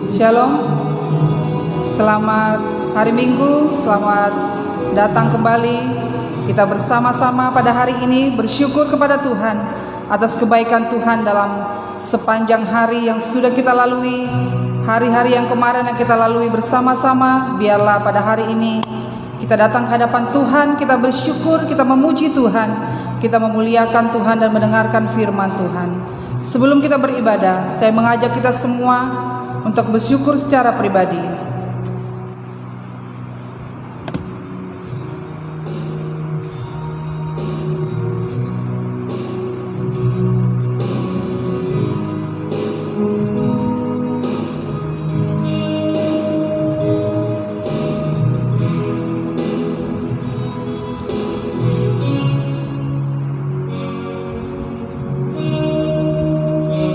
Shalom, selamat hari Minggu, selamat datang kembali. Kita bersama-sama pada hari ini bersyukur kepada Tuhan atas kebaikan Tuhan dalam sepanjang hari yang sudah kita lalui. Hari-hari yang kemarin yang kita lalui bersama-sama, biarlah pada hari ini kita datang ke hadapan Tuhan, kita bersyukur, kita memuji Tuhan, kita memuliakan Tuhan dan mendengarkan firman Tuhan. Sebelum kita beribadah, saya mengajak kita semua untuk bersyukur secara pribadi.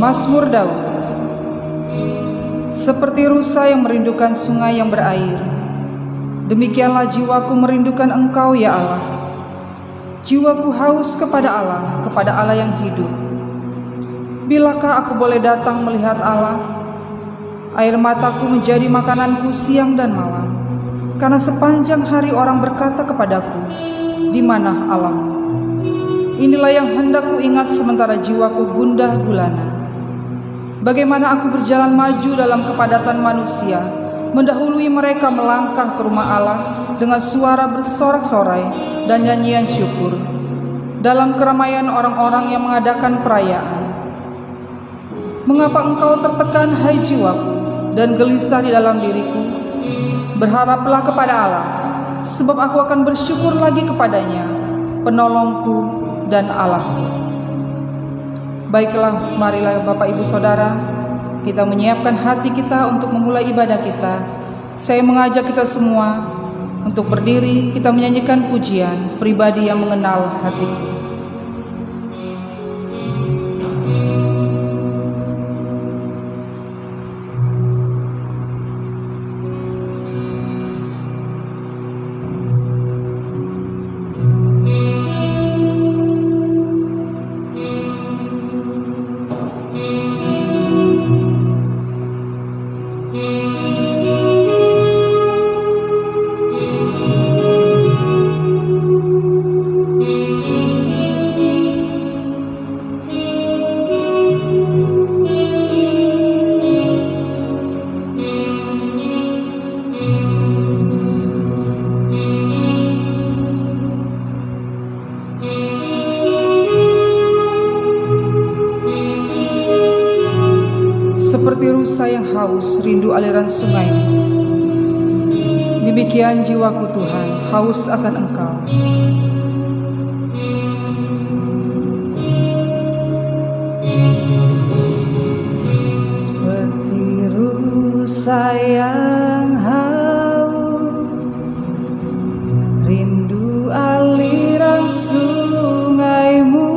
Mazmur Daud. Seperti rusa yang merindukan sungai yang berair, demikianlah jiwaku merindukan Engkau, ya Allah. Jiwaku haus kepada Allah yang hidup. Bilakah aku boleh datang melihat Allah? Air mataku menjadi makananku siang dan malam, karena sepanjang hari orang berkata kepadaku, di mana Allah? Inilah yang hendak ku ingat sementara jiwaku gundah gulana. Bagaimana aku berjalan maju dalam kepadatan manusia, mendahului mereka melangkah ke rumah Allah dengan suara bersorak-sorai dan nyanyian syukur, dalam keramaian orang-orang yang mengadakan perayaan. Mengapa engkau tertekan, hai jiwaku, dan gelisah di dalam diriku? Berharaplah kepada Allah, sebab aku akan bersyukur lagi kepadanya, penolongku dan Allahku. Baiklah, marilah Bapak Ibu Saudara, kita menyiapkan hati kita untuk memulai ibadah kita. Saya mengajak kita semua untuk berdiri, kita menyanyikan pujian pribadi yang mengenal hatiku. Seperti rusa yang haus rindu aliran sungai, demikian jiwaku Tuhan haus akan Engkau. Seperti rusa yang haus rindu aliran sungai-Mu,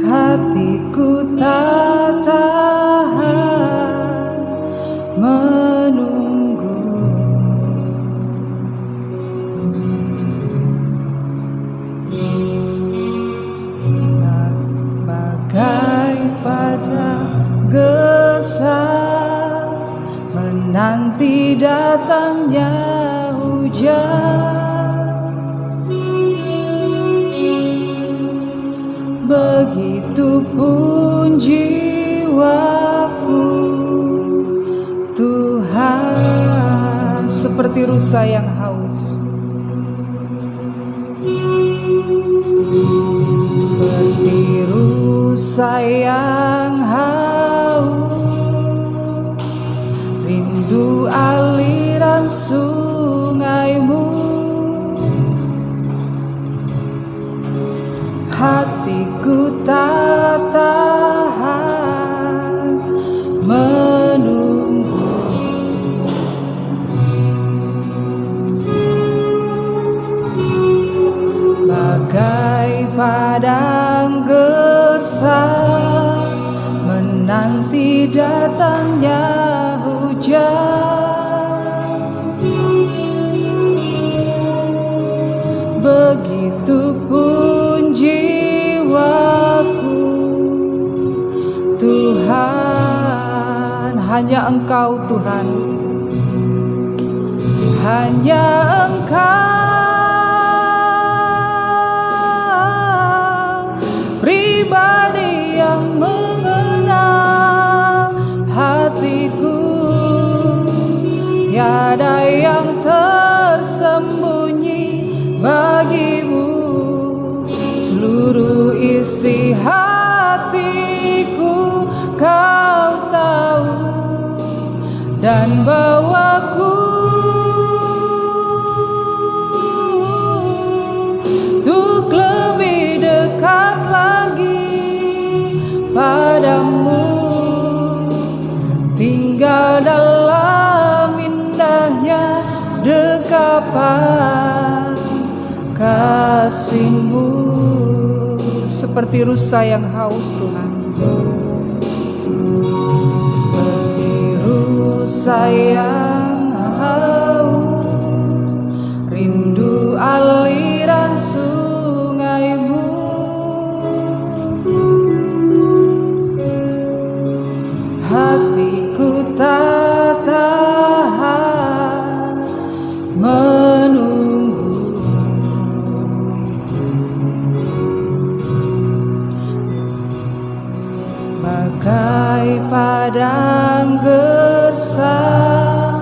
hatiku tak tahan menunggu. Bagai pada gesah menanti datangnya hujan, begitupun jiwaku Tuhan, seperti rusa yang haus. Seperti rusa yang haus rindu aliran sungai-Mu, hatiku tak tahan menunggu. Bagai padang gersang menanti datangnya hujan, begitupun jiwaku hanya Engkau Tuhan. Hanya Engkau pribadi yang mengenal hatiku. Tiada yang tersembunyi bagimu. Seluruh isi hatiku Kau tahu, dan bawaku untuk lebih dekat lagi padamu, tinggal dalam indahnya dekapan kasih-Mu. Seperti rusa yang haus Tuhan, seperti rusa yang haus, rindu aliran sungai-Mu. Hatiku tak tahan menunggu, bagai padang gersang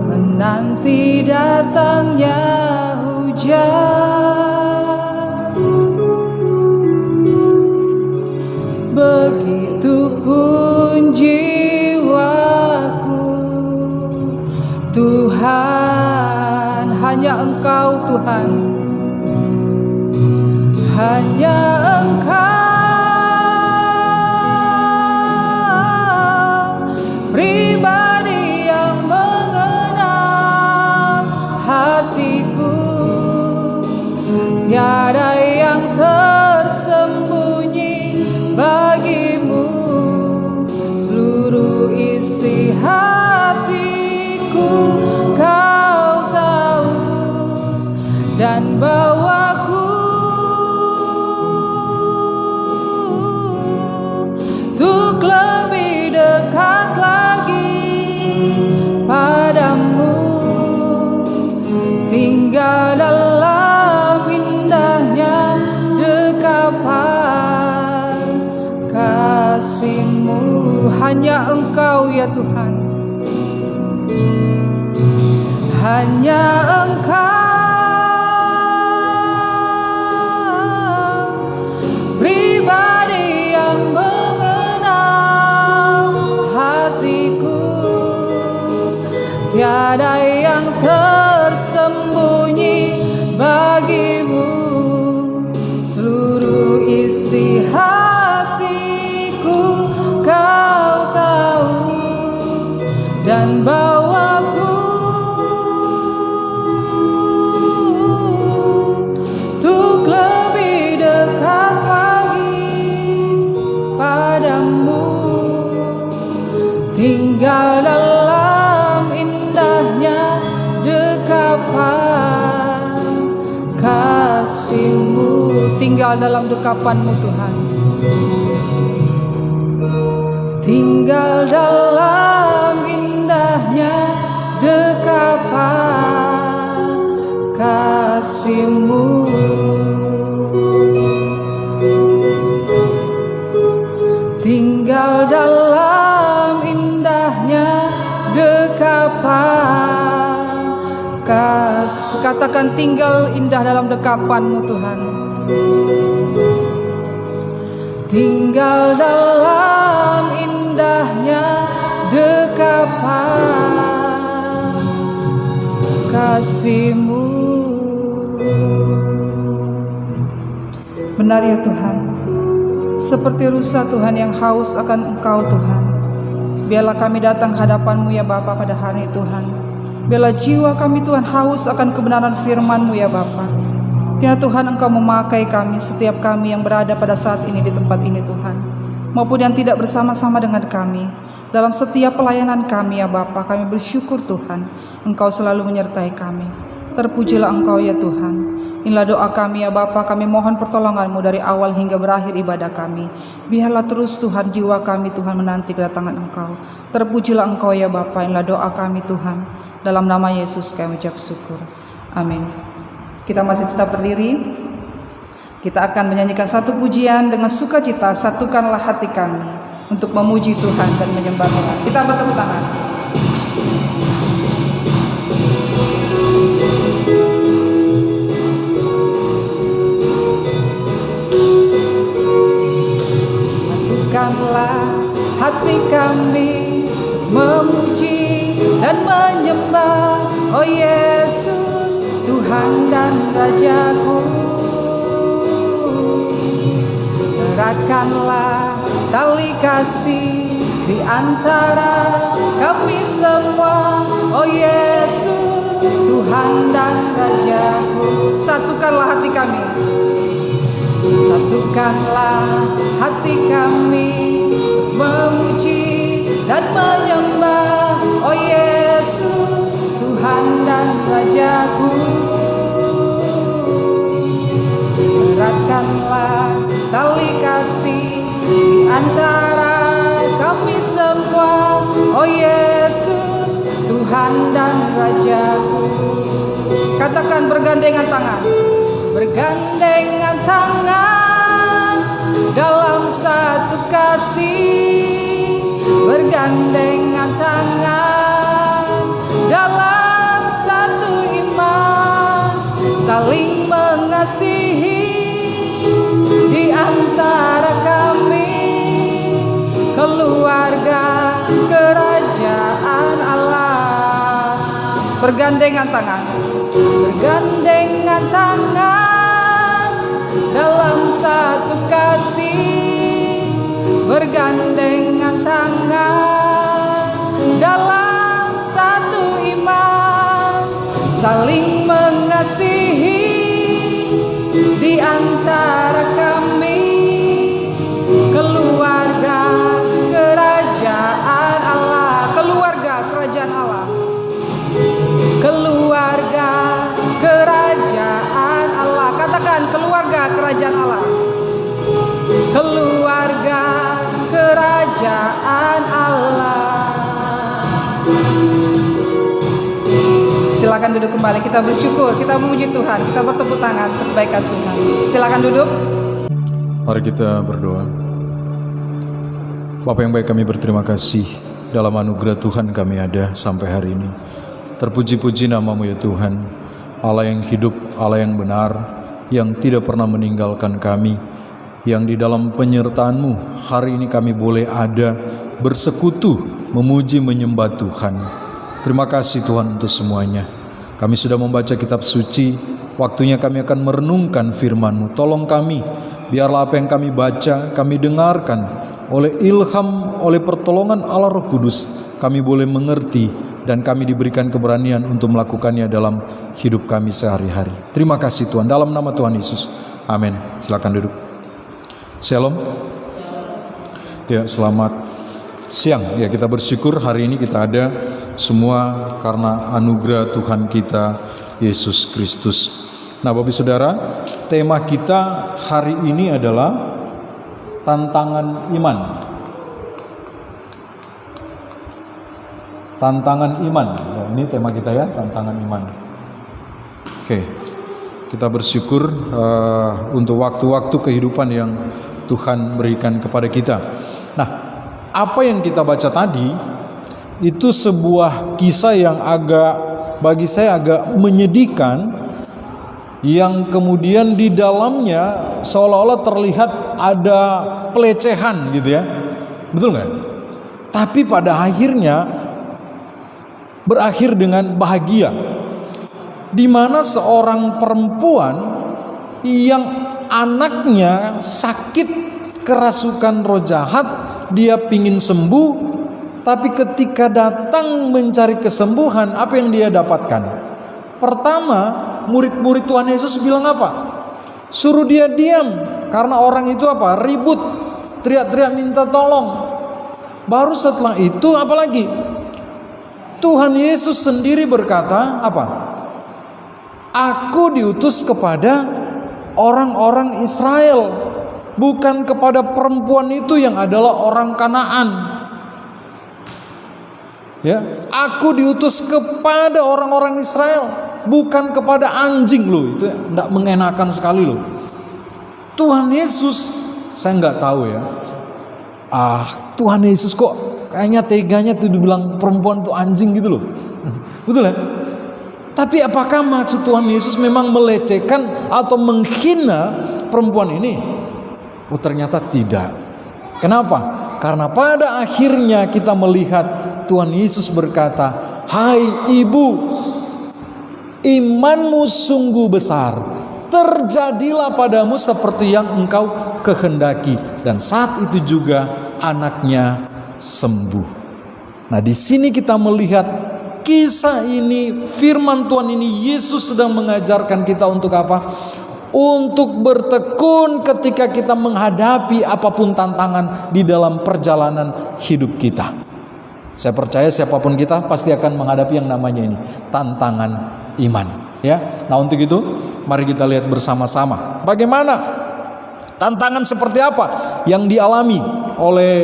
menanti datangnya hujan. Begitupun jiwaku Tuhan, hanya Engkau Tuhan. Hanya Engkau pribadi yang mengenal hatiku. Tiada yang tersembunyi bagimu. Seluruh isi hatiku Kau tahu, dan bawaku untuk lebih dekat lagi padamu, tinggal dalam indahnya dekapan kasih-Mu. Hanya Engkau ya Tuhan, hanya Engkau pribadi yang mengenal hatiku. Tiada yang tersembunyi bagimu. Seluruh isi hatiku Kau tahu, dan bawaku untuk lebih dekat lagi padamu, tinggal dalam indahnya dekapan kasih-Mu. Tinggal dalam dekapan-Mu Tuhan, tinggal dalam indahnya dekapan kasih-Mu. Tinggal dalam indahnya dekapan kasih. Katakan, tinggal indah dalam dekapan-Mu Tuhan. Tinggal dalam indahnya dekapan kasih-Mu. Benar ya Tuhan, seperti rusa Tuhan yang haus akan Engkau Tuhan. Biarlah kami datang ke hadapan-Mu ya Bapa pada hari ini Tuhan. Biarlah jiwa kami Tuhan haus akan kebenaran firman-Mu ya Bapa. Kiranya Tuhan Engkau memakai kami, setiap kami yang berada pada saat ini di tempat ini Tuhan, maupun yang tidak bersama-sama dengan kami dalam setiap pelayanan kami ya Bapa. Kami bersyukur Tuhan Engkau selalu menyertai kami. Terpujilah Engkau ya Tuhan, Inilah doa kami ya Bapa, kami mohon pertolongan-Mu dari awal hingga berakhir ibadah kami. Biarlah terus Tuhan jiwa kami Tuhan menanti kedatangan Engkau. Terpujilah Engkau ya Bapa, inilah doa kami Tuhan. Dalam nama Yesus kami ucap syukur. Amin. Kita masih tetap berdiri. Kita akan menyanyikan satu pujian dengan sukacita, satukanlah hati kami untuk memuji Tuhan dan menyembah Tuhan. Kita bertepuk tangan. Satukanlah hati kami memuji dan menyembah, oh Yesus, Tuhan dan Rajaku. Eratkanlah tali kasih di antara kami semua, oh Yesus, Tuhan dan Rajaku. Satukanlah hati kami. Satukanlah hati kami memuji dan menyembah, oh Yesus, Tuhan dan Rajaku. Eratkanlah tali kasih di antara kami semua, oh Yesus, Tuhan dan Rajaku. Katakan bergandengan tangan. Bergandengan tangan dalam satu kasih, bergandengan tangan dalam satu iman, saling mengasihi di antara kami, keluarga kerajaan Allah. Bergandengan tangan, bergandengan tangan dalam satu kasih, bergandengan tangan dalam satu iman, saling mengasihi di antara kami, keluarga kerajaan Allah. Keluarga kerajaan Allah, keluarga kerajaan Allah. Katakan keluarga kerajaan Allah. Keluarga kerajaan Allah. Silakan duduk kembali. Kita bersyukur, kita memuji Tuhan, kita bertepuk tangan untuk kebaikan Tuhan. Silakan duduk. Mari kita berdoa. Bapa yang baik, kami berterima kasih dalam anugerah Tuhan kami ada sampai hari ini. Terpuji-puji nama-Mu ya Tuhan, Allah yang hidup, Allah yang benar, yang tidak pernah meninggalkan kami, yang di dalam penyertaan-Mu hari ini kami boleh ada bersekutu, memuji, menyembah Tuhan. Terima kasih Tuhan untuk semuanya. Kami sudah membaca kitab suci, waktunya kami akan merenungkan firman-Mu. Tolong kami, biarlah apa yang kami baca, kami dengarkan, oleh ilham, oleh pertolongan Allah Roh Kudus, kami boleh mengerti dan kami diberikan keberanian untuk melakukannya dalam hidup kami sehari-hari. Terima kasih Tuhan, dalam nama Tuhan Yesus. Amin. Silakan duduk. Shalom. Ya, selamat siang. Ya, kita bersyukur hari ini kita ada semua karena anugerah Tuhan kita Yesus Kristus. Nah, Bapak Saudara, tema kita hari ini adalah tantangan iman. Tantangan iman. Nah, ini tema kita ya, tantangan iman. Oke. Kita bersyukur untuk waktu-waktu kehidupan yang Tuhan berikan kepada kita. Nah, apa yang kita baca tadi itu sebuah kisah yang bagi saya agak menyedihkan, yang kemudian di dalamnya seolah-olah terlihat ada pelecehan gitu ya. Betul nggak? Tapi pada akhirnya berakhir dengan bahagia, di mana seorang perempuan yang anaknya sakit kerasukan roh jahat, dia pingin sembuh, tapi ketika datang mencari kesembuhan, apa yang dia dapatkan? Pertama, murid-murid Tuhan Yesus bilang apa? Suruh dia diam, karena orang itu apa? Ribut, teriak-teriak minta tolong. Baru setelah itu apa lagi? Tuhan Yesus sendiri berkata apa? Aku diutus kepada orang-orang Israel, bukan kepada perempuan itu yang adalah orang Kanaan. Ya, aku diutus kepada orang-orang Israel, bukan kepada anjing loh. Itu enggak mengenakan sekali loh. Tuhan Yesus, saya nggak tahu ya. Tuhan Yesus kok kayaknya teganya tuh dibilang perempuan tuh anjing gitu loh. Betul ya? Tapi apakah maksud Tuhan Yesus memang melecehkan atau menghina perempuan ini? Oh, ternyata tidak. Kenapa? Karena pada akhirnya kita melihat Tuhan Yesus berkata, "Hai ibu, imanmu sungguh besar. Terjadilah padamu seperti yang engkau kehendaki." Dan saat itu juga anaknya sembuh. Nah, di sini kita melihat kisah ini, firman Tuhan ini, Yesus sedang mengajarkan kita untuk apa? Untuk bertekun ketika kita menghadapi apapun tantangan di dalam perjalanan hidup kita. Saya percaya siapapun kita pasti akan menghadapi yang namanya ini, tantangan iman. Ya, nah untuk itu mari kita lihat bersama-sama bagaimana tantangan seperti apa yang dialami oleh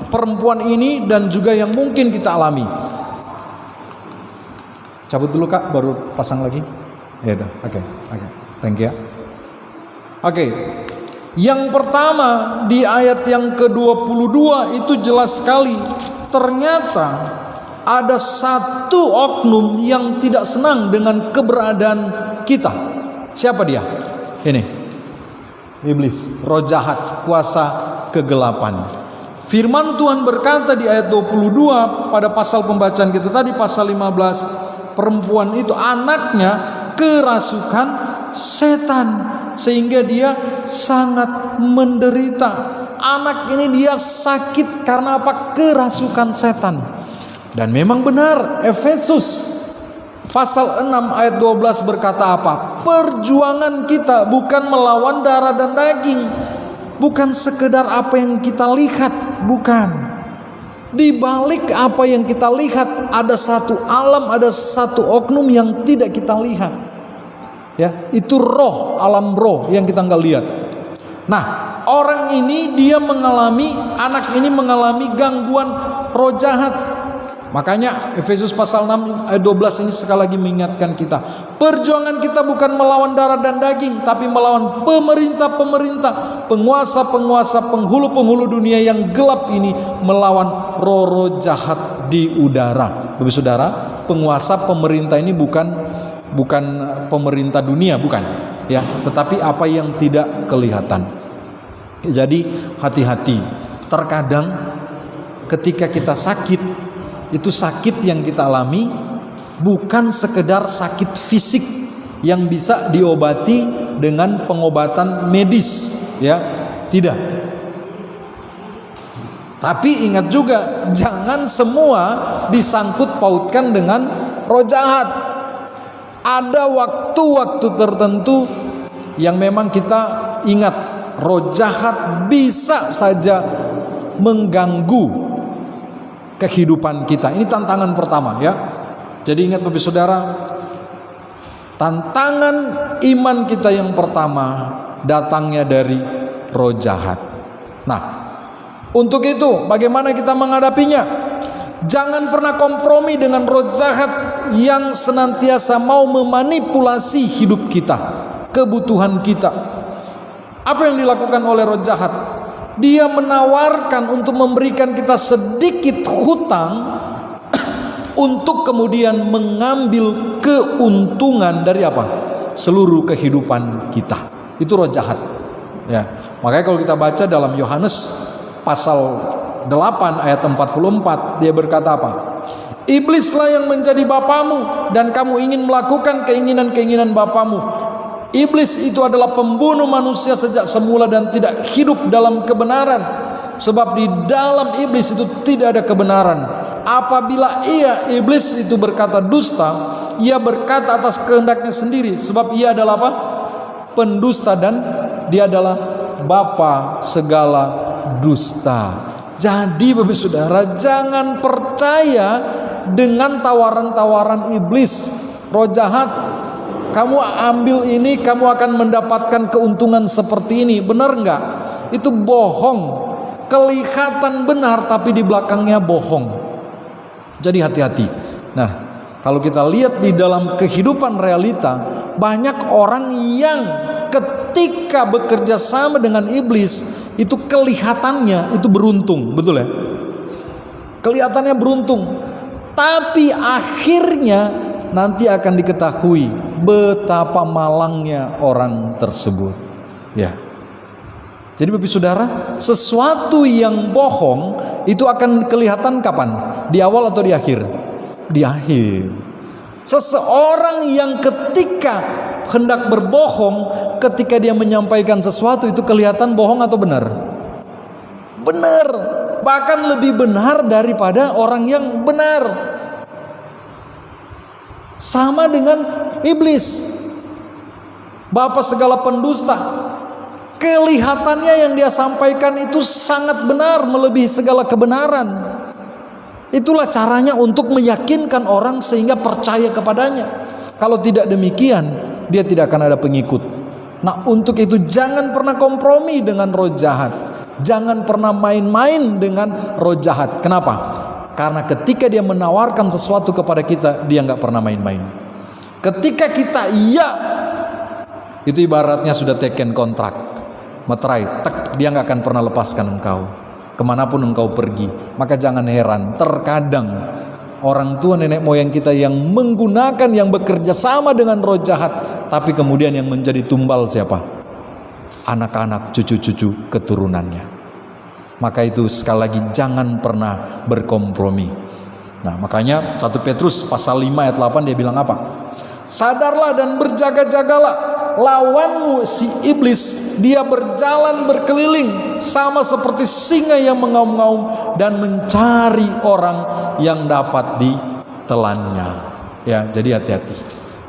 perempuan ini dan juga yang mungkin kita alami. Cabut dulu Kak, baru pasang lagi. Ya itu, oke, thank you. Oke, yang pertama di ayat yang ke-22 itu jelas sekali. Ternyata ada satu oknum yang tidak senang dengan keberadaan kita. Siapa dia? Ini, iblis, roh jahat, kuasa kegelapan. Firman Tuhan berkata di ayat 22 pada pasal pembacaan kita tadi, pasal 15, perempuan itu anaknya kerasukan setan sehingga dia sangat menderita. Anak ini dia sakit karena apa? Kerasukan setan. Dan memang benar, Efesus pasal 6 ayat 12 berkata apa? Perjuangan kita bukan melawan darah dan daging, bukan sekedar apa yang kita lihat, bukan. Di balik apa yang kita lihat ada satu alam, ada satu oknum yang tidak kita lihat. Ya, itu roh, alam roh yang kita nggak lihat. Nah, orang ini dia mengalami, anak ini mengalami gangguan roh jahat. Makanya Efesus pasal 6 ayat 12 ini sekali lagi mengingatkan kita, perjuangan kita bukan melawan darah dan daging, tapi melawan pemerintah-pemerintah, penguasa-penguasa, penghulu-penghulu dunia yang gelap ini, melawan roh-roh jahat di udara. Bapak Saudara, penguasa pemerintah ini bukan pemerintah dunia, bukan ya, tetapi apa yang tidak kelihatan. Jadi hati-hati. Terkadang ketika kita sakit, itu sakit yang kita alami bukan sekedar sakit fisik yang bisa diobati dengan pengobatan medis, ya, tidak. Tapi ingat juga, jangan semua disangkut pautkan dengan roh jahat. Ada waktu-waktu tertentu yang memang kita ingat, roh jahat bisa saja mengganggu kehidupan kita. Ini tantangan pertama, ya. Jadi ingat Bapak Saudara, tantangan iman kita yang pertama datangnya dari roh jahat. Nah, untuk itu bagaimana kita menghadapinya? Jangan pernah kompromi dengan roh jahat yang senantiasa mau memanipulasi hidup kita, kebutuhan kita. Apa yang dilakukan oleh roh jahat? Dia menawarkan untuk memberikan kita sedikit hutang untuk kemudian mengambil keuntungan dari apa? Seluruh kehidupan kita. Itu roh jahat. Ya. Makanya kalau kita baca dalam Yohanes pasal 8 ayat 44, dia berkata apa? Iblislah yang menjadi bapamu dan kamu ingin melakukan keinginan-keinginan bapamu. Iblis itu adalah pembunuh manusia sejak semula dan tidak hidup dalam kebenaran. Sebab di dalam iblis itu tidak ada kebenaran. Apabila iblis itu berkata dusta, ia berkata atas kehendaknya sendiri. Sebab ia adalah apa? Pendusta dan dia adalah bapa segala dusta. Jadi Bapak Saudara, jangan percaya dengan tawaran-tawaran iblis. roh jahat, kamu ambil ini, kamu akan mendapatkan keuntungan seperti ini. Benar nggak? Itu bohong. Kelihatan benar tapi di belakangnya bohong. Jadi hati-hati. Nah, kalau kita lihat di dalam kehidupan realita, banyak orang yang ketika bekerja sama dengan iblis itu kelihatannya itu beruntung, betul ya? Kelihatannya beruntung, tapi akhirnya nanti akan diketahui betapa malangnya orang tersebut. Ya. Jadi Bapak Saudara, sesuatu yang bohong itu akan kelihatan kapan? Di awal atau di akhir? Di akhir. Seseorang yang ketika hendak berbohong, ketika dia menyampaikan sesuatu itu kelihatan bohong atau benar? Benar. Bahkan lebih benar daripada orang yang benar. Sama dengan iblis, bapa segala pendusta. Kelihatannya yang dia sampaikan itu sangat benar, melebihi segala kebenaran. Itulah caranya untuk meyakinkan orang sehingga percaya kepadanya. Kalau tidak demikian, dia tidak akan ada pengikut. Nah, untuk itu jangan pernah kompromi dengan roh jahat. Jangan pernah main-main dengan roh jahat. Kenapa? Karena ketika dia menawarkan sesuatu kepada kita, dia nggak pernah main-main. Ketika kita iya, itu ibaratnya sudah taken kontrak, materai, tek, dia nggak akan pernah lepaskan engkau kemanapun engkau pergi. Maka jangan heran, terkadang orang tua nenek moyang kita yang menggunakan, yang bekerja sama dengan roh jahat, tapi kemudian yang menjadi tumbal siapa? Anak-anak, cucu-cucu keturunannya. Maka itu sekali lagi jangan pernah berkompromi. Nah, makanya 1 Petrus pasal 5 ayat 8 dia bilang apa? Sadarlah dan berjaga-jagalah, lawanmu si iblis, dia berjalan berkeliling sama seperti singa yang mengaum-ngaum dan mencari orang yang dapat ditelannya. Ya, jadi hati-hati.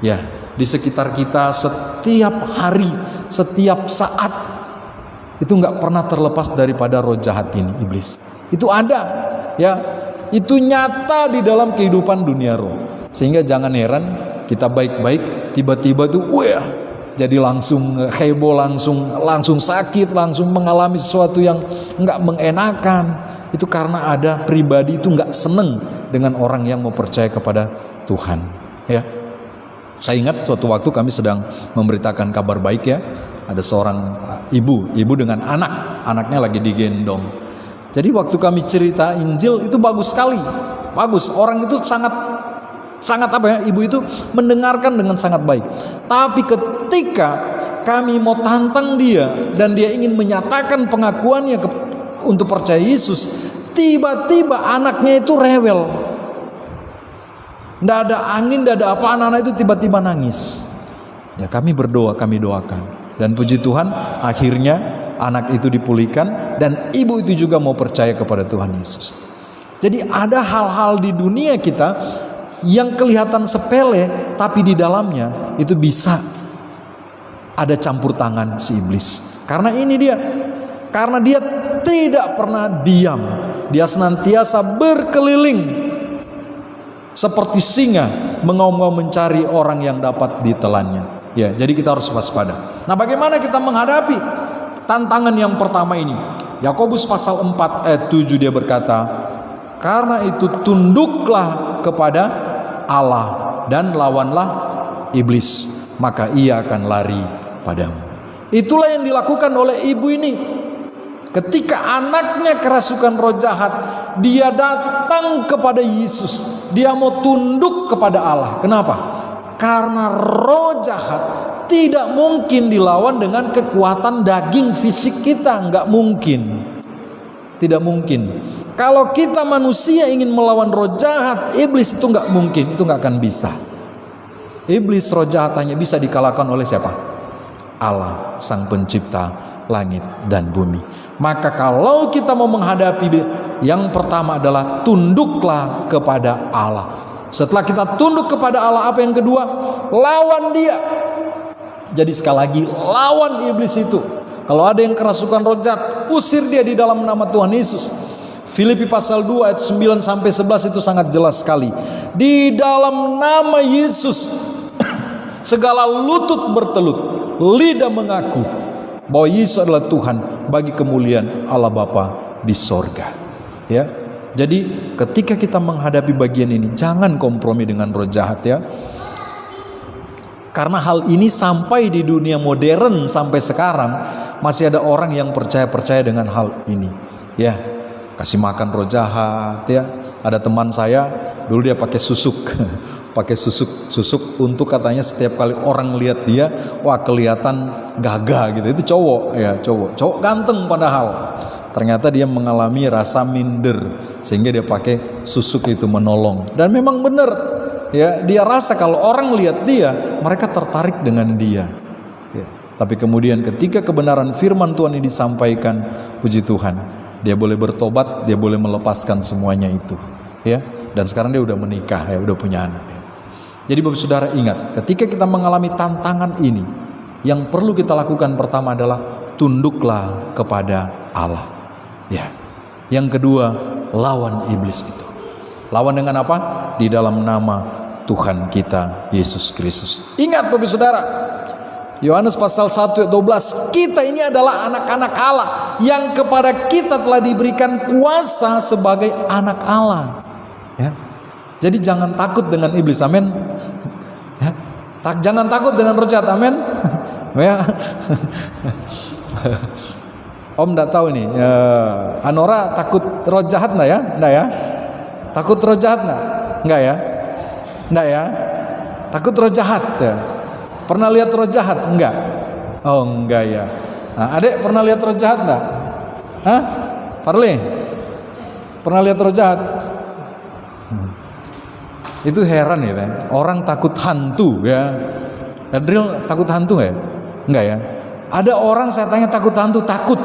Ya, di sekitar kita setiap hari, setiap saat itu nggak pernah terlepas daripada roh jahat ini, iblis. Itu ada, ya, itu nyata di dalam kehidupan dunia roh. Sehingga jangan heran kita baik-baik, tiba-tiba tuh, wah, jadi langsung heboh, langsung sakit, langsung mengalami sesuatu yang nggak mengenakan. Itu karena ada pribadi itu nggak seneng dengan orang yang mau percaya kepada Tuhan. Ya, saya ingat suatu waktu kami sedang memberitakan kabar baik ya. Ada seorang ibu dengan anaknya lagi digendong. Jadi waktu kami cerita Injil itu bagus sekali, bagus. Orang itu sangat apa ya, ibu itu mendengarkan dengan sangat baik. Tapi ketika kami mau tantang dia dan dia ingin menyatakan pengakuannya untuk percaya Yesus, tiba-tiba anaknya itu rewel. Nggak ada angin, nggak ada apa, anak-anak itu tiba-tiba nangis. Ya, kami berdoa, kami doakan. Dan puji Tuhan, akhirnya anak itu dipulihkan dan ibu itu juga mau percaya kepada Tuhan Yesus. Jadi ada hal-hal di dunia kita yang kelihatan sepele, tapi di dalamnya itu bisa ada campur tangan si iblis. Karena ini dia, karena dia tidak pernah diam, dia senantiasa berkeliling seperti singa mengaum-ngaum mencari orang yang dapat ditelannya. Ya, jadi kita harus waspada. Nah, bagaimana kita menghadapi tantangan yang pertama ini? Yakobus pasal 4 ayat 7 dia berkata, karena itu tunduklah kepada Allah dan lawanlah iblis, maka ia akan lari padamu. Itulah yang dilakukan oleh ibu ini. Ketika anaknya kerasukan roh jahat, dia datang kepada Yesus. Dia mau tunduk kepada Allah. Kenapa? Karena roh jahat tidak mungkin dilawan dengan kekuatan daging fisik kita. Nggak mungkin. Tidak mungkin. Kalau kita manusia ingin melawan roh jahat, iblis itu nggak mungkin. Itu nggak akan bisa. Iblis, roh jahat, hanya bisa dikalahkan oleh siapa? Allah, sang pencipta langit dan bumi. Maka kalau kita mau menghadapi, yang pertama adalah tunduklah kepada Allah. Setelah kita tunduk kepada Allah, apa yang kedua? Lawan dia. Jadi sekali lagi, lawan iblis itu. Kalau ada yang kerasukan roh jahat, usir dia di dalam nama Tuhan Yesus. Filipi pasal 2 ayat 9 sampai 11 itu sangat jelas sekali. Di dalam nama Yesus segala lutut bertelut, lidah mengaku bahwa Yesus adalah Tuhan bagi kemuliaan Allah Bapa di sorga. Ya, jadi ketika kita menghadapi bagian ini, jangan kompromi dengan roh jahat ya. Karena hal ini sampai di dunia modern sampai sekarang masih ada orang yang percaya dengan hal ini. Ya, kasih makan roh jahat ya. Ada teman saya dulu dia pakai susuk. Pakai susuk untuk katanya setiap kali orang lihat dia, wah kelihatan gagah gitu. Itu cowok ya, cowok ganteng padahal. Ternyata dia mengalami rasa minder sehingga dia pakai susuk itu menolong. Dan memang benar ya, dia rasa kalau orang lihat dia, mereka tertarik dengan dia ya. Tapi kemudian ketika kebenaran firman Tuhan ini disampaikan, puji Tuhan, dia boleh bertobat, dia boleh melepaskan semuanya itu ya. Dan sekarang dia udah menikah ya, udah punya anak ya. Jadi Bapak Saudara ingat, ketika kita mengalami tantangan ini, yang perlu kita lakukan pertama adalah tunduklah kepada Allah ya. Yang kedua, lawan iblis itu. Lawan dengan apa? Di dalam nama Tuhan kita Yesus Kristus. Ingat Bapak Saudara, Yohanes pasal 1 ayat 12, kita ini adalah anak-anak Allah yang kepada kita telah diberikan kuasa sebagai anak Allah. Ya. Jadi jangan takut dengan iblis, amin. Ya. Jangan takut dengan roh jahat, amin. Ya. Om enggak tahu nih, ya, Anora takut roh jahat enggak ya? Enggak ya? Takut roh jahat enggak? Enggak ya? Enggak ya? Takut roh jahat ya? Pernah lihat roh jahat? Enggak? Oh enggak ya. Nah, adek pernah lihat roh jahat enggak? Hah? Parle? Pernah lihat roh jahat? Itu heran ya, orang takut hantu ya. Adril takut hantu ya? Enggak ya? Ada orang saya tanya takut hantu, takut.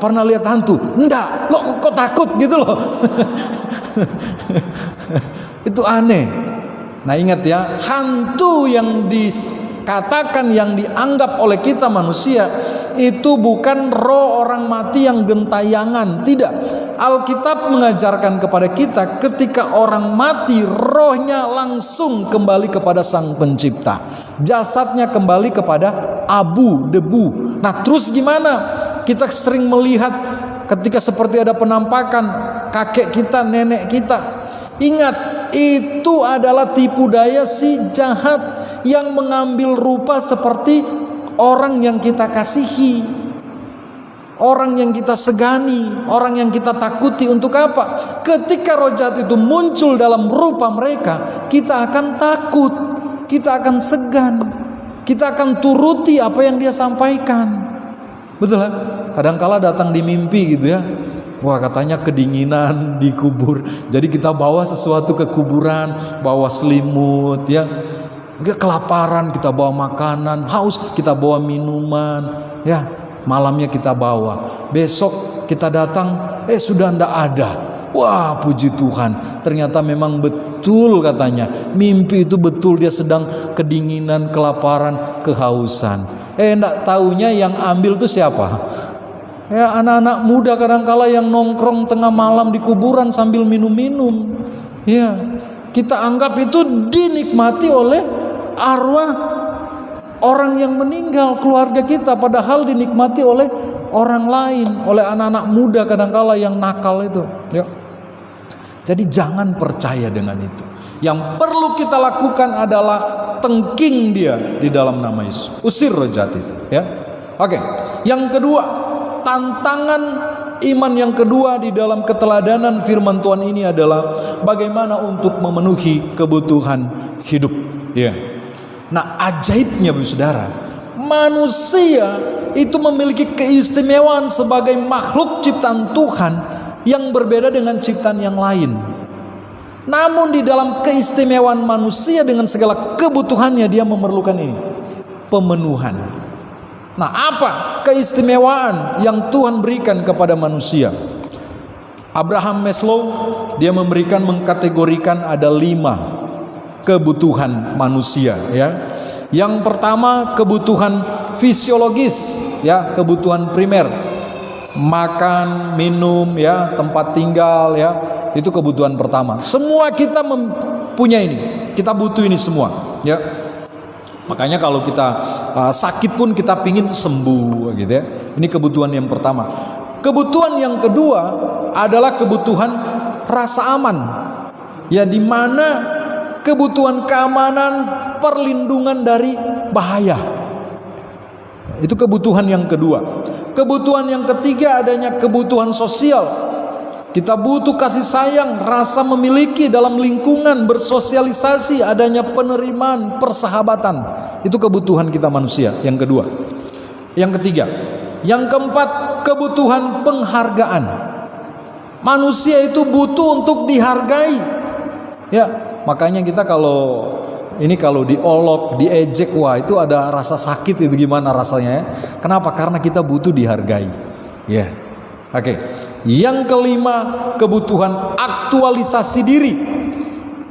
Pernah lihat hantu? Enggak. Lo kok takut gitu loh. Itu aneh. Nah ingat ya, hantu yang dikatakan, yang dianggap oleh kita manusia, itu bukan roh orang mati yang gentayangan. Tidak. Alkitab mengajarkan kepada kita, ketika orang mati, rohnya langsung kembali kepada Sang Pencipta. Jasadnya kembali kepada abu, debu. Nah terus gimana? Kita sering melihat ketika seperti ada penampakan kakek kita, nenek kita. Ingat, itu adalah tipu daya si jahat yang mengambil rupa seperti orang yang kita kasihi, orang yang kita segani, orang yang kita takuti. Untuk apa? Ketika roh jahat itu muncul dalam rupa mereka, kita akan takut, kita akan segan, kita akan turuti apa yang dia sampaikan. Betul lah. Kadangkala datang di mimpi gitu ya. Wah katanya kedinginan di kubur, jadi kita bawa sesuatu ke kuburan, bawa selimut ya. Kelaparan kita bawa makanan, haus kita bawa minuman ya. Malamnya kita bawa, besok kita datang, sudah ndak ada. Wah puji Tuhan, ternyata memang betul katanya, mimpi itu betul, dia sedang kedinginan, kelaparan, kehausan. Ndak taunya yang ambil itu siapa? Ya anak-anak muda kadangkala yang nongkrong tengah malam di kuburan sambil minum-minum. Ya, kita anggap itu dinikmati oleh arwah orang yang meninggal, keluarga kita, padahal dinikmati oleh orang lain, oleh anak-anak muda kadangkala yang nakal itu. Ya. Jadi jangan percaya dengan itu. Yang perlu kita lakukan adalah tengking dia di dalam nama Yesus. Usir roh jahat itu. Ya, oke. Yang kedua, tantangan iman yang kedua di dalam keteladanan firman Tuhan ini adalah bagaimana untuk memenuhi kebutuhan hidup. Ya. Nah, ajaibnya Bapak Saudara, manusia itu memiliki keistimewaan sebagai makhluk ciptaan Tuhan yang berbeda dengan ciptaan yang lain. Namun di dalam keistimewaan manusia dengan segala kebutuhannya, dia memerlukan ini, pemenuhan. Nah, apa keistimewaan yang Tuhan berikan kepada manusia? Abraham Maslow, dia mengkategorikan ada 5 kebutuhan manusia ya. Yang pertama kebutuhan fisiologis ya, kebutuhan primer. Makan, minum ya, tempat tinggal ya, itu kebutuhan pertama. Semua kita punya ini, kita butuh ini semua ya. Makanya kalau kita sakit pun kita pingin sembuh gitu ya. Ini kebutuhan yang pertama. Kebutuhan yang kedua adalah kebutuhan rasa aman. Ya, di mana kebutuhan keamanan, perlindungan dari bahaya. Itu kebutuhan yang kedua. Kebutuhan yang ketiga adanya kebutuhan sosial. Kita butuh kasih sayang, rasa memiliki dalam lingkungan, bersosialisasi, adanya penerimaan, persahabatan. Itu kebutuhan kita manusia yang kedua. Yang ketiga, yang keempat, kebutuhan penghargaan. Manusia itu butuh untuk dihargai. Ya, makanya kita kalau diolok, diejek, wah itu ada rasa sakit, itu gimana rasanya ya? Kenapa? Karena kita butuh dihargai. Ya. Oke. Yang kelima, kebutuhan aktualisasi diri.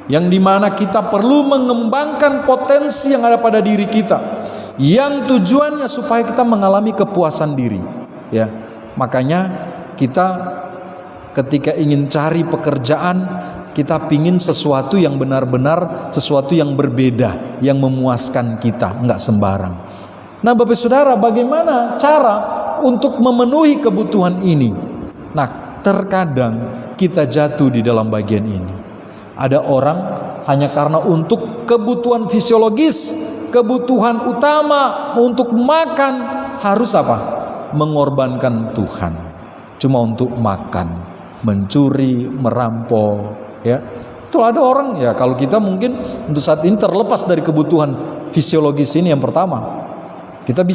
Yang dimana kita perlu mengembangkan potensi yang ada pada diri kita. Yang tujuannya supaya kita mengalami kepuasan diri. Ya. Makanya kita ketika ingin cari pekerjaan, kita pingin sesuatu yang benar-benar, sesuatu yang berbeda, yang memuaskan kita, enggak sembarang. Nah, Bapak Saudara, bagaimana cara untuk memenuhi kebutuhan ini? Nah, terkadang kita jatuh di dalam bagian ini. Ada orang hanya karena untuk kebutuhan fisiologis, kebutuhan utama untuk makan, harus apa? Mengorbankan Tuhan. Cuma untuk makan, mencuri, merampok. Ya, itu ada orang ya. Kalau kita mungkin untuk saat ini terlepas dari kebutuhan fisiologis ini yang pertama, kita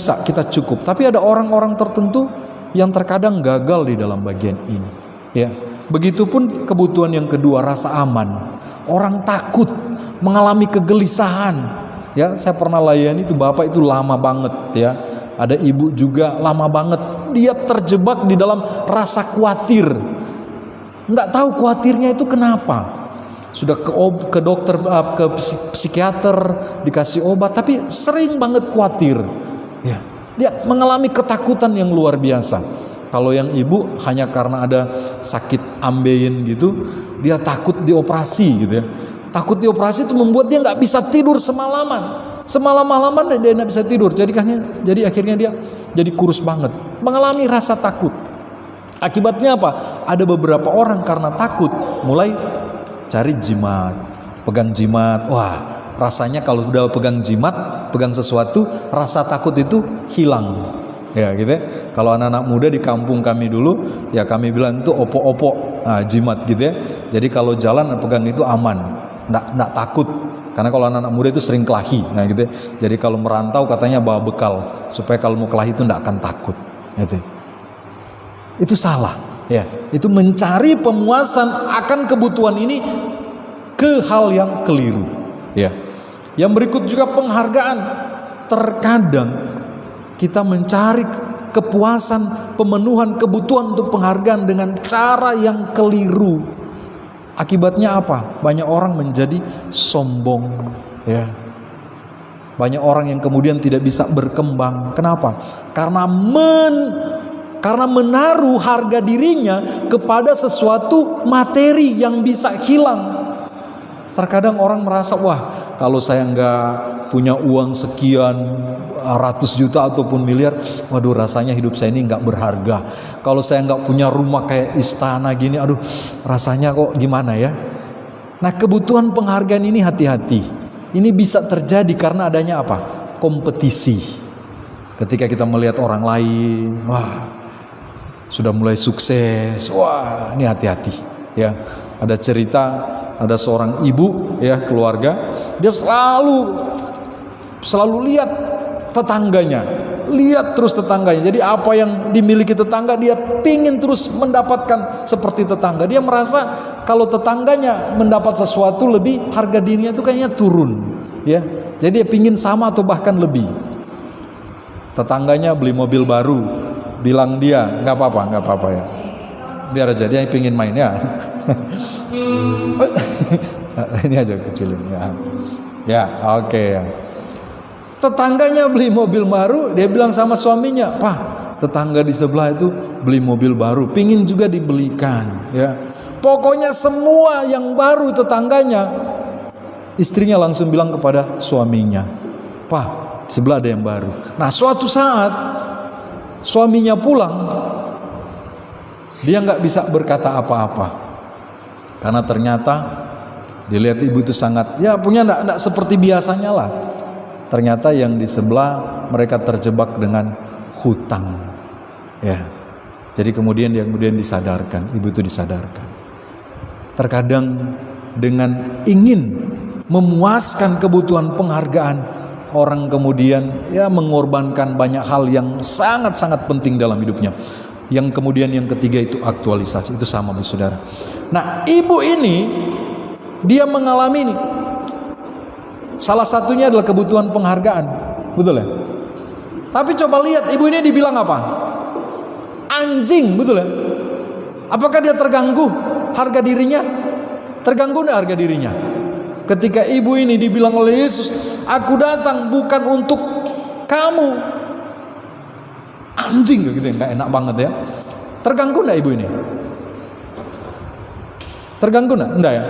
cukup. Tapi ada orang-orang tertentu yang terkadang gagal di dalam bagian ini. Ya, begitupun kebutuhan yang kedua, rasa aman. Orang takut, mengalami kegelisahan. Ya, saya pernah layani itu bapak itu lama banget ya. Ada ibu juga lama banget. Dia terjebak di dalam rasa khawatir. Nggak tahu khawatirnya itu kenapa. Sudah ke dokter, ke psikiater, dikasih obat, tapi sering banget khawatir. Ya, dia mengalami ketakutan yang luar biasa. Kalau yang ibu hanya karena ada sakit ambeien gitu, dia takut dioperasi gitu ya. Takut dioperasi itu membuat dia nggak bisa tidur semalaman. Semalam-malaman dia nggak bisa tidur. Jadi akhirnya dia jadi kurus banget. Mengalami rasa takut. Akibatnya apa? Ada beberapa orang karena takut mulai cari jimat, pegang jimat. Wah, rasanya kalau udah pegang jimat, pegang sesuatu, rasa takut itu hilang. Ya gitu ya. Kalau anak-anak muda di kampung kami dulu, ya kami bilang itu opo-opo, jimat gitu ya. Jadi kalau jalan pegang itu aman, nggak takut. Karena kalau anak-anak muda itu sering kelahi, nah gitu ya. Jadi kalau merantau katanya bawa bekal supaya kalau mau kelahi itu nggak akan takut. Gitu. Itu salah, ya. Itu mencari pemuasan akan kebutuhan ini ke hal yang keliru, ya. Yang berikut juga penghargaan. Terkadang kita mencari kepuasan, pemenuhan kebutuhan untuk penghargaan dengan cara yang keliru. Akibatnya apa? Banyak orang menjadi sombong, ya. Banyak orang yang kemudian tidak bisa berkembang. Kenapa? Karena menaruh harga dirinya kepada sesuatu materi yang bisa hilang. Terkadang orang merasa, wah kalau saya nggak punya uang sekian ratus juta ataupun miliar, waduh rasanya hidup saya ini nggak berharga. Kalau saya nggak punya rumah kayak istana gini, aduh rasanya kok gimana ya. Nah, kebutuhan penghargaan ini hati-hati. Ini bisa terjadi karena adanya apa? Kompetisi. Ketika kita melihat orang lain, wah sudah mulai sukses, wah ini hati-hati ya. Ada cerita, ada seorang ibu ya, keluarga, dia selalu lihat tetangganya, lihat terus tetangganya. Jadi apa yang dimiliki tetangga dia pingin terus mendapatkan seperti tetangga. Dia merasa kalau tetangganya mendapat sesuatu lebih, harga dirinya itu kayaknya turun ya. Jadi dia pingin sama atau bahkan lebih. Tetangganya beli mobil baru, bilang dia nggak apa-apa ya, biar aja dia pingin main ya. Ini aja kecilin ya, oke ya. Tetangganya beli mobil baru, dia bilang sama suaminya, "Pak, tetangga di sebelah itu beli mobil baru, pingin juga dibelikan ya." Pokoknya semua yang baru tetangganya, istrinya langsung bilang kepada suaminya, Pak, sebelah ada yang baru. Nah, suatu saat suaminya pulang, dia nggak bisa berkata apa-apa, karena ternyata dilihat ibu itu sangat, ya punya enggak seperti biasanya lah. Ternyata yang di sebelah mereka terjebak dengan hutang, ya. Jadi kemudian disadarkan, ibu itu disadarkan. Terkadang dengan ingin memuaskan kebutuhan penghargaan, orang kemudian ya mengorbankan banyak hal yang sangat-sangat penting dalam hidupnya. Yang kemudian yang ketiga itu aktualisasi, itu sama saudara. Nah, ibu ini dia mengalami ini. Salah satunya adalah kebutuhan penghargaan, betul ya? Tapi coba lihat ibu ini dibilang apa? Anjing, betul ya? Apakah dia terganggu harga dirinya? Terganggu enggak harga dirinya? Ketika ibu ini dibilang oleh Yesus, aku datang bukan untuk kamu. Anjing gitu ya, nggak enak banget ya. Terganggu enggak ibu ini? Terganggu enggak ya?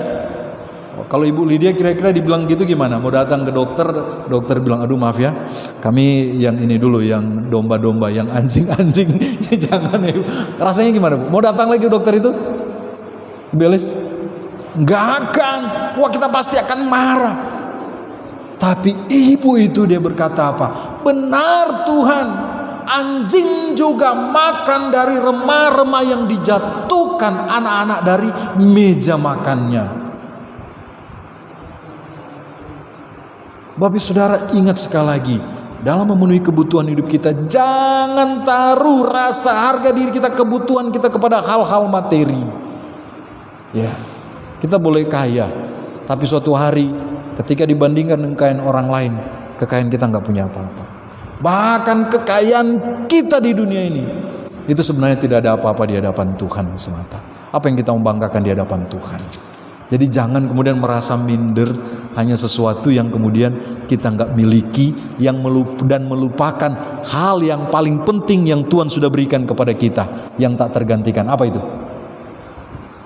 Kalau Ibu Lydia kira-kira dibilang gitu gimana? Mau datang ke dokter, dokter bilang, aduh maaf ya, kami yang ini dulu, yang domba-domba, yang anjing-anjing, jangan ya. Rasanya gimana Bu? Mau datang lagi ke dokter itu? Belis? Nggak akan. Wah, kita pasti akan marah. Tapi ibu itu dia berkata apa? Benar Tuhan, anjing juga makan dari remah-remah yang dijatuhkan anak-anak dari meja makannya. Bapak saudara, ingat sekali lagi, dalam memenuhi kebutuhan hidup kita, jangan taruh rasa harga diri kita, kebutuhan kita kepada hal-hal materi. Ya, kita boleh kaya, tapi suatu hari ketika dibandingkan dengan kekayaan orang lain, kekayaan kita nggak punya apa-apa. Bahkan kekayaan kita di dunia ini, itu sebenarnya tidak ada apa-apa di hadapan Tuhan semata. Apa yang kita membanggakan di hadapan Tuhan? Jadi jangan kemudian merasa minder hanya sesuatu yang kemudian kita nggak miliki, yang dan melupakan hal yang paling penting yang Tuhan sudah berikan kepada kita, yang tak tergantikan. Apa itu?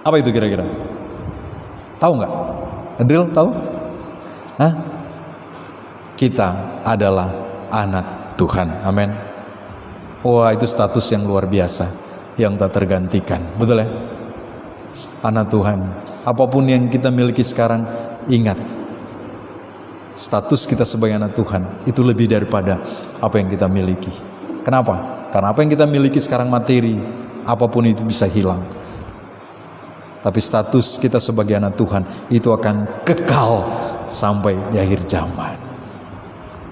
Apa itu kira-kira? Tahu nggak? Adril tahu? Hah? Kita adalah anak Tuhan. Amin. Wah, itu status yang luar biasa, yang tak tergantikan. Betul ya? Anak Tuhan. Apapun yang kita miliki sekarang, ingat, status kita sebagai anak Tuhan itu lebih daripada apa yang kita miliki. Kenapa? Karena apa yang kita miliki sekarang materi, apapun itu bisa hilang. Tapi status kita sebagai anak Tuhan itu akan kekal sampai di akhir zaman.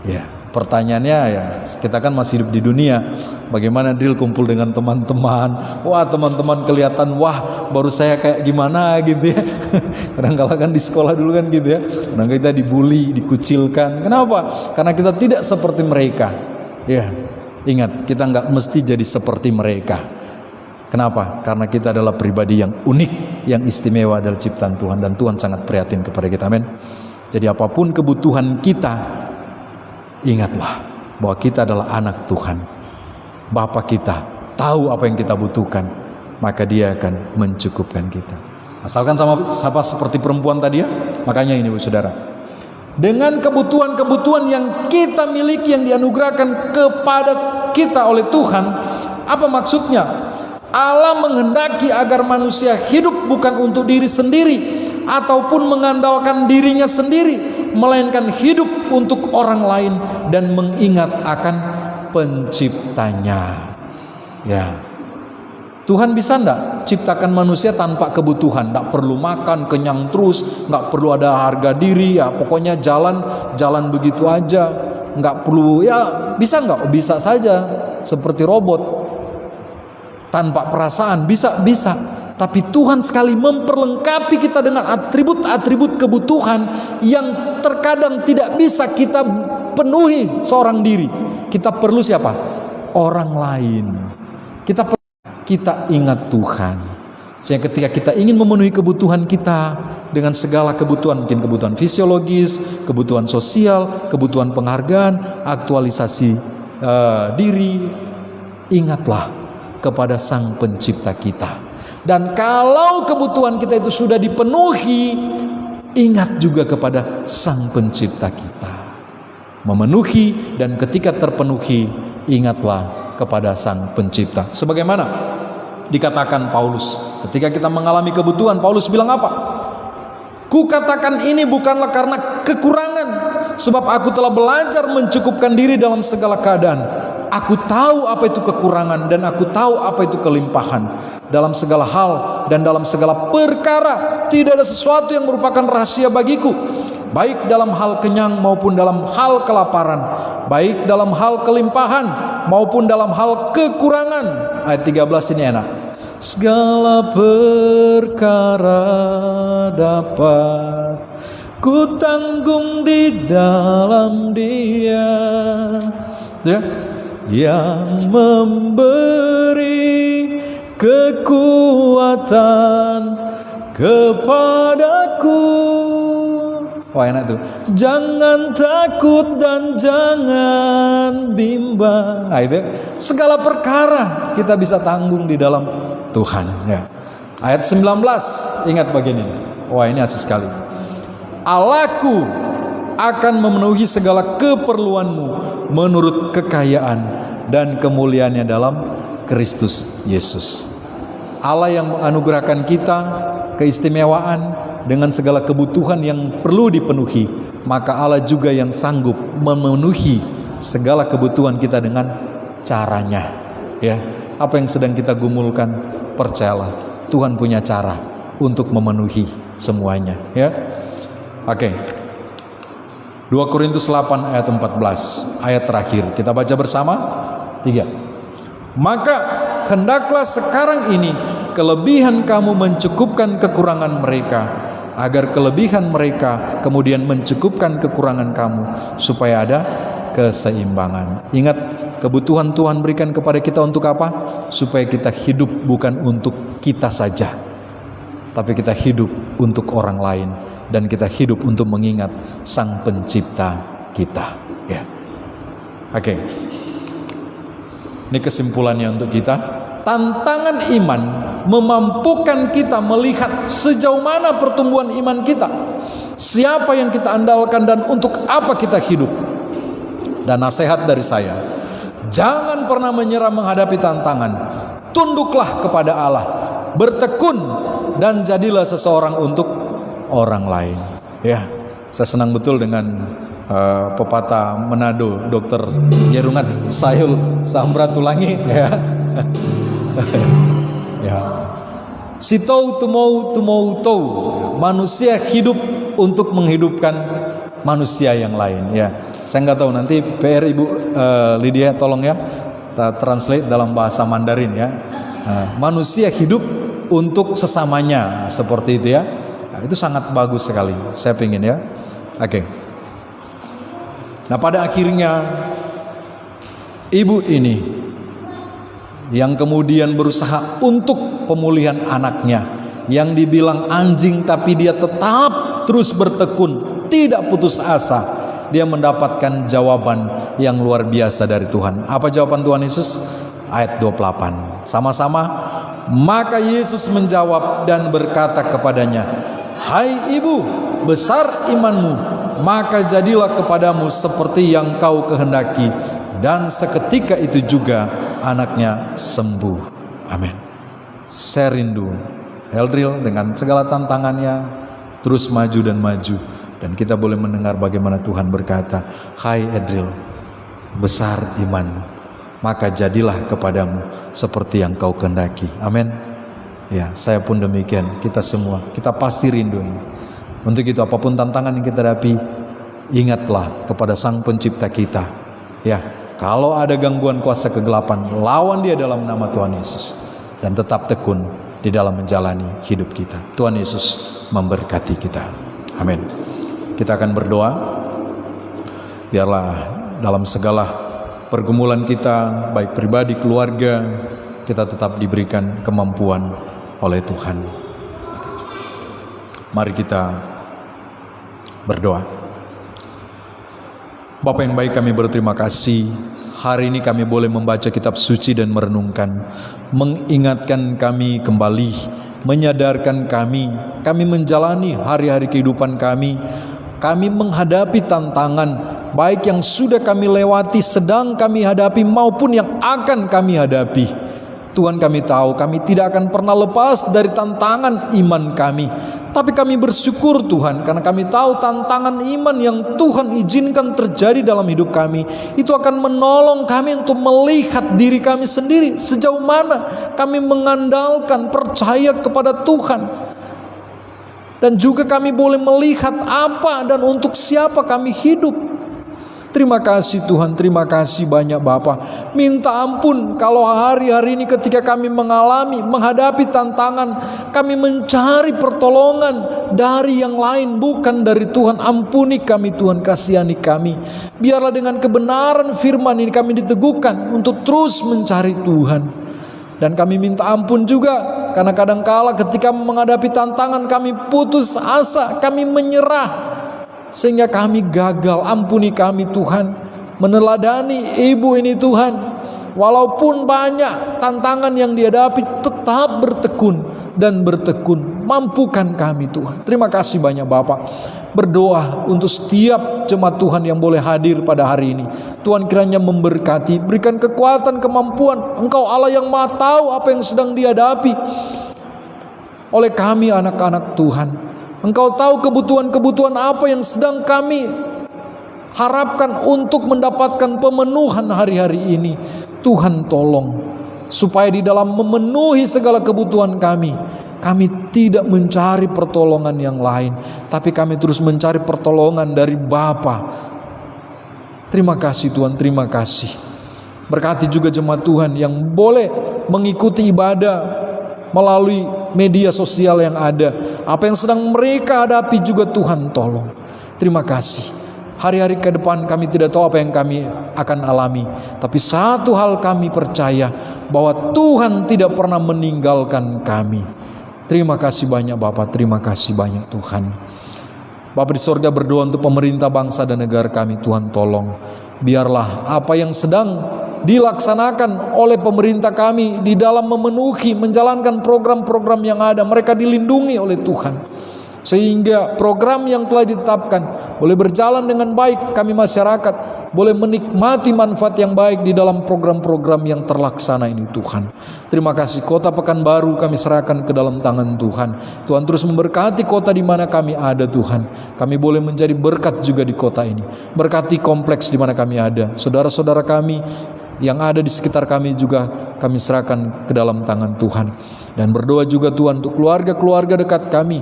Ya, pertanyaannya ya, kita kan masih hidup di dunia. Bagaimana Dril kumpul dengan teman-teman? Wah, teman-teman kelihatan, wah baru saya kayak gimana gitu ya. Kadang-kala kan di sekolah dulu kan gitu ya. Kadang kita dibully, dikucilkan. Kenapa? Karena kita tidak seperti mereka. Ya, ingat, kita nggak mesti jadi seperti mereka. Kenapa? Karena kita adalah pribadi yang unik, yang istimewa dari ciptaan Tuhan, dan Tuhan sangat prihatin kepada kita. Amin. Jadi apapun kebutuhan kita, ingatlah bahwa kita adalah anak Tuhan. Bapa kita tahu apa yang kita butuhkan, maka Dia akan mencukupkan kita. Asalkan sama seperti perempuan tadi ya. Makanya ini Bu Saudara, dengan kebutuhan-kebutuhan yang kita miliki, yang dianugerahkan kepada kita oleh Tuhan, apa maksudnya? Allah menghendaki agar manusia hidup bukan untuk diri sendiri ataupun mengandalkan dirinya sendiri, melainkan hidup untuk orang lain dan mengingat akan penciptanya. Ya, Tuhan bisa enggak ciptakan manusia tanpa kebutuhan? Enggak perlu makan kenyang terus, enggak perlu ada harga diri, ya pokoknya jalan begitu aja, enggak perlu, ya bisa enggak? Bisa saja, seperti robot tanpa perasaan, bisa. Tapi Tuhan sekali memperlengkapi kita dengan atribut-atribut kebutuhan yang terkadang tidak bisa kita penuhi seorang diri. Kita perlu siapa? Orang lain. Kita ingat Tuhan. Sehingga ketika kita ingin memenuhi kebutuhan kita dengan segala kebutuhan, mungkin kebutuhan fisiologis, kebutuhan sosial, kebutuhan penghargaan, aktualisasi diri, ingatlah kepada Sang Pencipta kita. Dan kalau kebutuhan kita itu sudah dipenuhi, ingat juga kepada Sang Pencipta kita. memenuhi, dan ketika terpenuhi, ingatlah kepada Sang Pencipta. Sebagaimana dikatakan Paulus, ketika kita mengalami kebutuhan, Paulus bilang apa? Kukatakan ini bukanlah karena kekurangan, sebab aku telah belajar mencukupkan diri dalam segala keadaan. Aku tahu apa itu kekurangan dan aku tahu apa itu kelimpahan. Dalam segala hal dan dalam segala perkara tidak ada sesuatu yang merupakan rahasia bagiku, baik dalam hal kenyang maupun dalam hal kelaparan, baik dalam hal kelimpahan maupun dalam hal kekurangan. Ayat 13 ini enak. Segala perkara dapat ku tanggung di dalam Dia, ya, yang memberi kekuatan kepadaku. Wah, enak tuh. Jangan takut dan jangan bimbang. Nah, itu segala perkara kita bisa tanggung di dalam Tuhan, ya. Ayat 19, ingat bagian ini. Wah, ini asik sekali. Allahku akan memenuhi segala keperluanmu menurut kekayaan dan kemuliaannya dalam Kristus Yesus. Allah yang menganugerahkan kita keistimewaan dengan segala kebutuhan yang perlu dipenuhi, maka Allah juga yang sanggup memenuhi segala kebutuhan kita dengan caranya, ya. Apa yang sedang kita gumulkan, percayalah Tuhan punya cara untuk memenuhi semuanya, ya. Oke. 2 Korintus 8 ayat 14, ayat terakhir. Kita baca bersama. 3. Maka hendaklah sekarang ini kelebihan kamu mencukupkan kekurangan mereka, agar kelebihan mereka kemudian mencukupkan kekurangan kamu, supaya ada keseimbangan. Ingat, kebutuhan Tuhan berikan kepada kita untuk apa? Supaya kita hidup bukan untuk kita saja, tapi kita hidup untuk orang lain, dan kita hidup untuk mengingat Sang Pencipta kita, ya. Oke. Ini kesimpulannya untuk kita. Tantangan iman memampukan kita melihat sejauh mana pertumbuhan iman kita, siapa yang kita andalkan, dan untuk apa kita hidup. Dan nasihat dari saya, jangan pernah menyerah menghadapi tantangan. Tunduklah kepada Allah, bertekun, dan jadilah seseorang untuk orang lain, ya. Saya senang betul dengan pepatah Manado Dr. Gerungan Sayul Samratulangi, ya. Ya. Sitou tumou tou. Manusia hidup untuk menghidupkan manusia yang lain, ya. Saya nggak tahu, nanti PR Ibu Lydia tolong ya, kita translate dalam bahasa Mandarin, ya. Manusia hidup untuk sesamanya, seperti itu, ya. Nah, itu sangat bagus sekali. Saya pingin, ya. Oke. Nah, pada akhirnya ibu ini yang kemudian berusaha untuk pemulihan anaknya, yang dibilang anjing tapi dia tetap terus bertekun, tidak putus asa. Dia mendapatkan jawaban yang luar biasa dari Tuhan. Apa jawaban Tuhan Yesus? Ayat 28. Sama-sama. Maka Yesus menjawab dan berkata kepadanya, "Hai ibu, besar imanmu, maka jadilah kepadamu seperti yang kau kehendaki." Dan seketika itu juga anaknya sembuh. Amin. Saya rindu Heldril dengan segala tantangannya terus maju dan maju, dan kita boleh mendengar bagaimana Tuhan berkata, "Hai Edril, besar imanmu, maka jadilah kepadamu seperti yang kau kehendaki." Amin. Ya, saya pun demikian. Kita semua, kita pasti rindu ini. Untuk itu, apapun tantangan yang kita hadapi, ingatlah kepada Sang Pencipta kita, ya. Kalau ada gangguan kuasa kegelapan, lawan dia dalam nama Tuhan Yesus, dan tetap tekun di dalam menjalani hidup kita. Tuhan Yesus memberkati kita. Amin. Kita akan berdoa. Biarlah dalam segala pergumulan kita, baik pribadi, keluarga, kita tetap diberikan kemampuan oleh Tuhan. Mari kita berdoa. Bapa yang baik, kami berterima kasih. Hari ini kami boleh membaca kitab suci dan merenungkan, mengingatkan kami kembali, menyadarkan kami menjalani hari-hari kehidupan kami menghadapi tantangan, baik yang sudah kami lewati, sedang kami hadapi, maupun yang akan kami hadapi. Tuhan, kami tahu kami tidak akan pernah lepas dari tantangan iman kami. Tapi kami bersyukur Tuhan, karena kami tahu tantangan iman yang Tuhan izinkan terjadi dalam hidup kami, itu akan menolong kami untuk melihat diri kami sendiri, sejauh mana kami mengandalkan, percaya kepada Tuhan. Dan juga kami boleh melihat apa dan untuk siapa kami hidup. Terima kasih Tuhan, terima kasih banyak Bapa. Minta ampun kalau hari-hari ini ketika kami menghadapi tantangan, kami mencari pertolongan dari yang lain, bukan dari Tuhan. Ampuni kami Tuhan, kasihani kami. Biarlah dengan kebenaran firman ini kami diteguhkan untuk terus mencari Tuhan. Dan kami minta ampun juga karena kadangkala ketika menghadapi tantangan kami putus asa, kami menyerah, sehingga kami gagal. Ampuni kami Tuhan, meneladani ibu ini Tuhan, walaupun banyak tantangan yang dihadapi, tetap bertekun dan bertekun. Mampukan kami Tuhan. Terima kasih banyak Bapak. Berdoa untuk setiap jemaat Tuhan yang boleh hadir pada hari ini. Tuhan kiranya memberkati, berikan kekuatan, kemampuan. Engkau Allah yang Maha tahu apa yang sedang dihadapi oleh kami anak-anak Tuhan. Engkau tahu kebutuhan-kebutuhan apa yang sedang kami harapkan untuk mendapatkan pemenuhan hari-hari ini. Tuhan tolong, supaya di dalam memenuhi segala kebutuhan kami tidak mencari pertolongan yang lain, tapi kami terus mencari pertolongan dari Bapa. Terima kasih Tuhan, terima kasih. Berkati juga jemaat Tuhan yang boleh mengikuti ibadah melalui media sosial yang ada. Apa yang sedang mereka hadapi juga Tuhan tolong. Terima kasih. Hari-hari ke depan kami tidak tahu apa yang kami akan alami, tapi satu hal kami percaya, bahwa Tuhan tidak pernah meninggalkan kami. Terima kasih banyak Bapak, terima kasih banyak Tuhan. Bapa di sorga, berdoa untuk pemerintah bangsa dan negara kami. Tuhan tolong, biarlah apa yang sedang dilaksanakan oleh pemerintah kami di dalam memenuhi, menjalankan program-program yang ada, mereka dilindungi oleh Tuhan, sehingga program yang telah ditetapkan boleh berjalan dengan baik. Kami masyarakat boleh menikmati manfaat yang baik di dalam program-program yang terlaksana ini Tuhan. Terima kasih. Kota Pekanbaru kami serahkan ke dalam tangan Tuhan. Tuhan terus memberkati kota di mana kami ada Tuhan. Kami boleh menjadi berkat juga di kota ini. Berkati kompleks di mana kami ada. Saudara-saudara kami yang ada di sekitar kami juga kami serahkan ke dalam tangan Tuhan. Dan berdoa juga Tuhan untuk keluarga-keluarga dekat kami,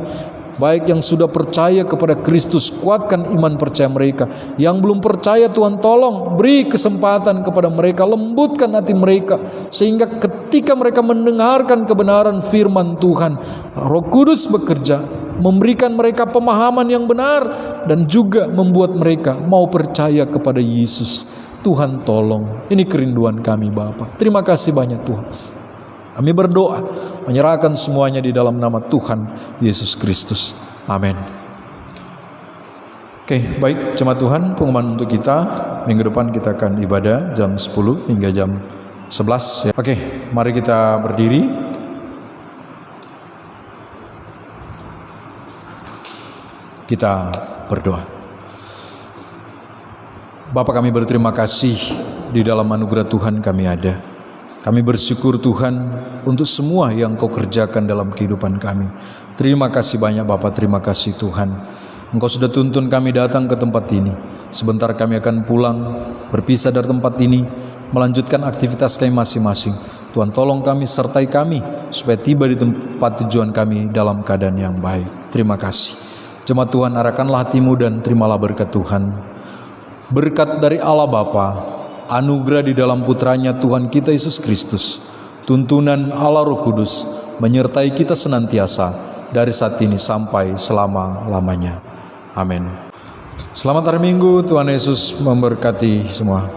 baik yang sudah percaya kepada Kristus, kuatkan iman percaya mereka. Yang belum percaya Tuhan tolong beri kesempatan kepada mereka, lembutkan hati mereka, sehingga ketika mereka mendengarkan kebenaran firman Tuhan, Roh Kudus bekerja, memberikan mereka pemahaman yang benar, dan juga membuat mereka mau percaya kepada Yesus. Tuhan tolong, ini kerinduan kami Bapa. Terima kasih banyak Tuhan. Kami berdoa, menyerahkan semuanya di dalam nama Tuhan Yesus Kristus. Amin. Oke, baik jemaat Tuhan, pengumuman untuk kita. Minggu depan kita akan ibadah jam 10 hingga jam 11. Oke, mari kita berdiri. Kita berdoa. Bapa, kami berterima kasih di dalam anugerah Tuhan kami ada. Kami bersyukur Tuhan untuk semua yang Kau kerjakan dalam kehidupan kami. Terima kasih banyak Bapa, terima kasih Tuhan. Engkau sudah tuntun kami datang ke tempat ini. Sebentar kami akan pulang, berpisah dari tempat ini, melanjutkan aktivitas kami masing-masing. Tuhan tolong kami, sertai kami, supaya tiba di tempat tujuan kami dalam keadaan yang baik. Terima kasih. Jemaat Tuhan, arahkanlah hatimu dan terimalah berkat Tuhan. Berkat dari Allah Bapa, anugerah di dalam putranya Tuhan kita Yesus Kristus, tuntunan Allah Roh Kudus menyertai kita senantiasa dari saat ini sampai selama-lamanya. Amin. Selamat hari Minggu, Tuhan Yesus memberkati semua.